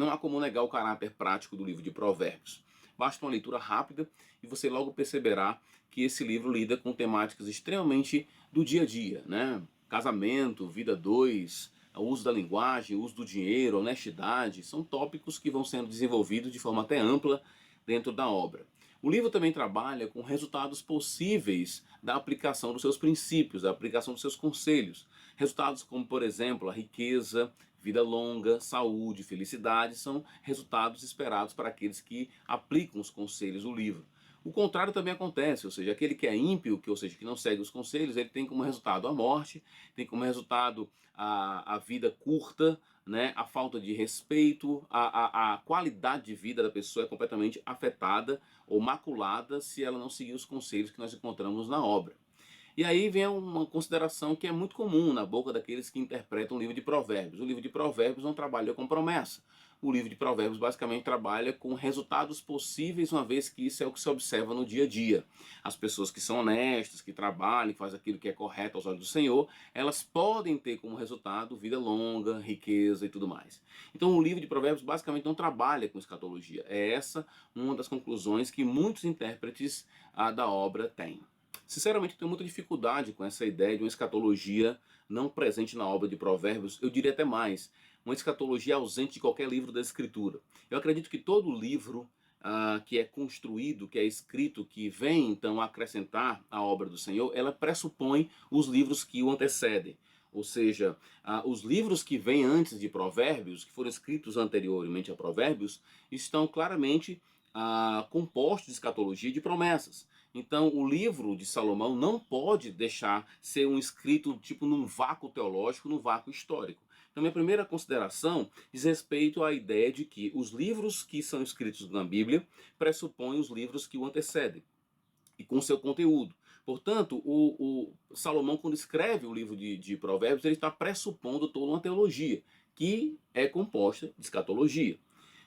Não há como negar o caráter prático do livro de Provérbios. Basta uma leitura rápida e você logo perceberá que esse livro lida com temáticas extremamente do dia a dia, né? Casamento, vida dois, o uso da linguagem, o uso do dinheiro, honestidade, são tópicos que vão sendo desenvolvidos de forma até ampla dentro da obra. O livro também trabalha com resultados possíveis da aplicação dos seus princípios, da aplicação dos seus conselhos. Resultados como, por exemplo, a riqueza, vida longa, saúde, felicidade, são resultados esperados para aqueles que aplicam os conselhos do livro. O contrário também acontece, ou seja, aquele que é ímpio, ou seja, que não segue os conselhos, ele tem como resultado a morte, tem como resultado a vida curta, né, a falta de respeito, a qualidade de vida da pessoa é completamente afetada ou maculada se ela não seguir os conselhos que nós encontramos na obra. E aí vem uma consideração que é muito comum na boca daqueles que interpretam o livro de Provérbios. O livro de Provérbios não trabalha com promessa. O livro de Provérbios basicamente trabalha com resultados possíveis, uma vez que isso é o que se observa no dia a dia. As pessoas que são honestas, que trabalham, que fazem aquilo que é correto aos olhos do Senhor, elas podem ter como resultado vida longa, riqueza e tudo mais. Então o livro de Provérbios basicamente não trabalha com escatologia. É essa uma das conclusões que muitos intérpretes da obra têm. Sinceramente, eu tenho muita dificuldade com essa ideia de uma escatologia não presente na obra de Provérbios. Eu diria até mais, uma escatologia ausente de qualquer livro da Escritura. Eu acredito que todo livro que é construído, que é escrito, que vem então acrescentar a obra do Senhor, ela pressupõe os livros que o antecedem. Ou seja, os livros que vêm antes de Provérbios, que foram escritos anteriormente a Provérbios, estão claramente compostos de escatologia e de promessas. Então, o livro de Salomão não pode deixar ser um escrito tipo num vácuo teológico, num vácuo histórico. Então, minha primeira consideração diz respeito à ideia de que os livros que são escritos na Bíblia pressupõem os livros que o antecedem e com seu conteúdo. Portanto, o Salomão, quando escreve o livro de Provérbios, ele está pressupondo toda uma teologia que é composta de escatologia.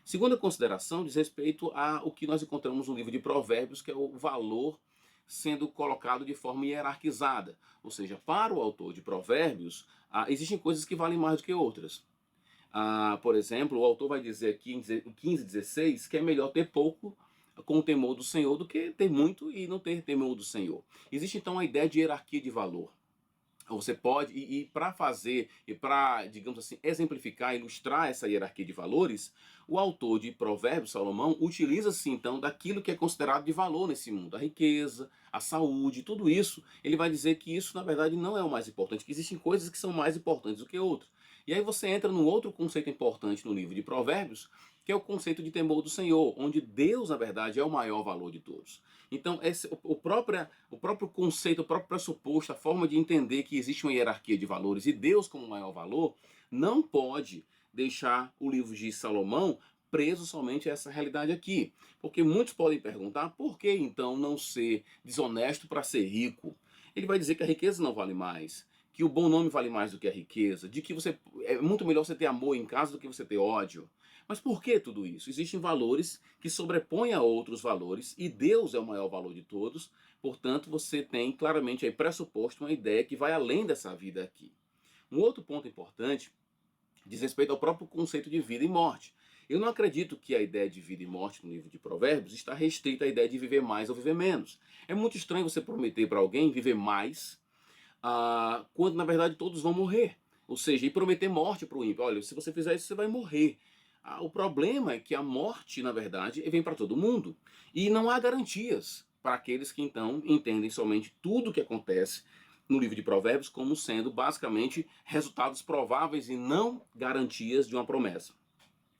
Segunda consideração diz respeito ao que nós encontramos no livro de Provérbios, que é o valor sendo colocado de forma hierarquizada. Ou seja, para o autor de Provérbios, existem coisas que valem mais do que outras. Por exemplo, o autor vai dizer aqui em 15:16 que é melhor ter pouco com o temor do Senhor do que ter muito e não ter temor do Senhor. Existe então a ideia de hierarquia de valor. Você pode, e para fazer, e para, digamos assim, exemplificar, ilustrar essa hierarquia de valores, o autor de Provérbios, Salomão, utiliza-se então daquilo que é considerado de valor nesse mundo, a riqueza, a saúde, tudo isso. Ele vai dizer que isso, na verdade, não é o mais importante, que existem coisas que são mais importantes do que outras. E aí você entra num outro conceito importante no livro de Provérbios, que é o conceito de temor do Senhor, onde Deus, na verdade, é o maior valor de todos. Então, o próprio conceito, o próprio pressuposto, a forma de entender que existe uma hierarquia de valores e Deus como maior valor, não pode deixar o livro de Salomão preso somente a essa realidade aqui. Porque muitos podem perguntar, por que então não ser desonesto para ser rico? Ele vai dizer que a riqueza não vale mais, que o bom nome vale mais do que a riqueza, de que é muito melhor você ter amor em casa do que você ter ódio. Mas por que tudo isso? Existem valores que sobrepõem a outros valores e Deus é o maior valor de todos, portanto você tem claramente aí pressuposto uma ideia que vai além dessa vida aqui. Um outro ponto importante diz respeito ao próprio conceito de vida e morte. Eu não acredito que a ideia de vida e morte no livro de Provérbios está restrita à ideia de viver mais ou viver menos. É muito estranho você prometer para alguém viver mais quando na verdade todos vão morrer. Ou seja, e prometer morte para o ímpio. Olha, se você fizer isso, você vai morrer. O problema é que a morte, na verdade, vem para todo mundo. E não há garantias para aqueles que então entendem somente tudo o que acontece no livro de Provérbios como sendo basicamente resultados prováveis e não garantias de uma promessa.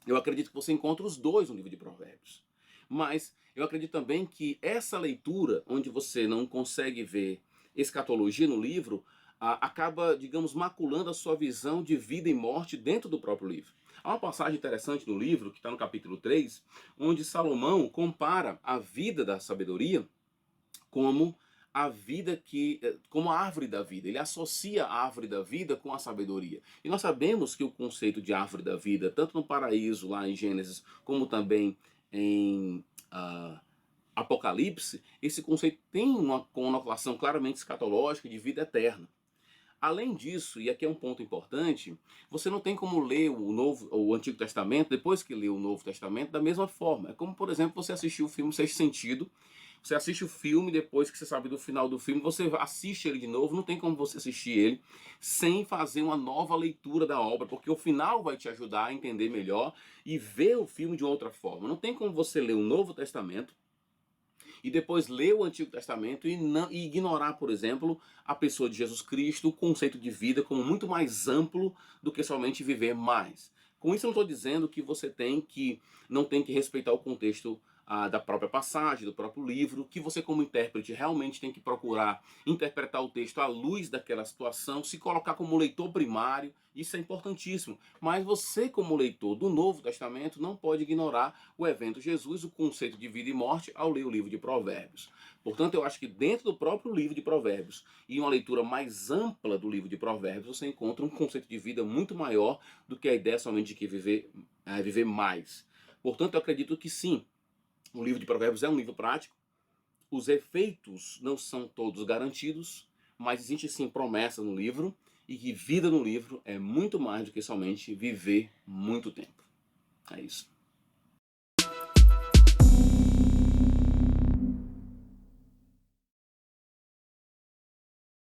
Eu acredito que você encontra os dois no livro de Provérbios. Mas eu acredito também que essa leitura, onde você não consegue ver escatologia no livro, acaba, digamos, maculando a sua visão de vida e morte dentro do próprio livro. Há uma passagem interessante no livro, que está no capítulo 3, onde Salomão compara a vida da sabedoria como a vida como a árvore da vida. Ele associa a árvore da vida com a sabedoria. E nós sabemos que o conceito de árvore da vida, tanto no paraíso, lá em Gênesis, como também em Apocalipse, esse conceito tem uma conotação claramente escatológica de vida eterna. Além disso, e aqui é um ponto importante, você não tem como ler o Antigo Testamento depois que lê o Novo Testamento da mesma forma. É como, por exemplo, você assistir o filme Sexto Sentido. Você assiste o filme, depois que você sabe do final do filme, você assiste ele de novo. Não tem como você assistir ele sem fazer uma nova leitura da obra, porque o final vai te ajudar a entender melhor e ver o filme de outra forma. Não tem como você ler o Novo Testamento e depois ler o Antigo Testamento e ignorar, por exemplo, a pessoa de Jesus Cristo, o conceito de vida como muito mais amplo do que somente viver mais. Com isso eu não estou dizendo que você não tem que respeitar o contexto da própria passagem, do próprio livro, que você como intérprete realmente tem que procurar interpretar o texto à luz daquela situação, se colocar como leitor primário, isso é importantíssimo. Mas você como leitor do Novo Testamento não pode ignorar o evento Jesus, o conceito de vida e morte, ao ler o livro de Provérbios. Portanto, eu acho que dentro do próprio livro de Provérbios e uma leitura mais ampla do livro de Provérbios, você encontra um conceito de vida muito maior do que a ideia somente de que viver mais. Portanto, eu acredito que sim, o livro de Provérbios é um livro prático. Os efeitos não são todos garantidos, mas existe sim promessa no livro e que vida no livro é muito mais do que somente viver muito tempo. É isso.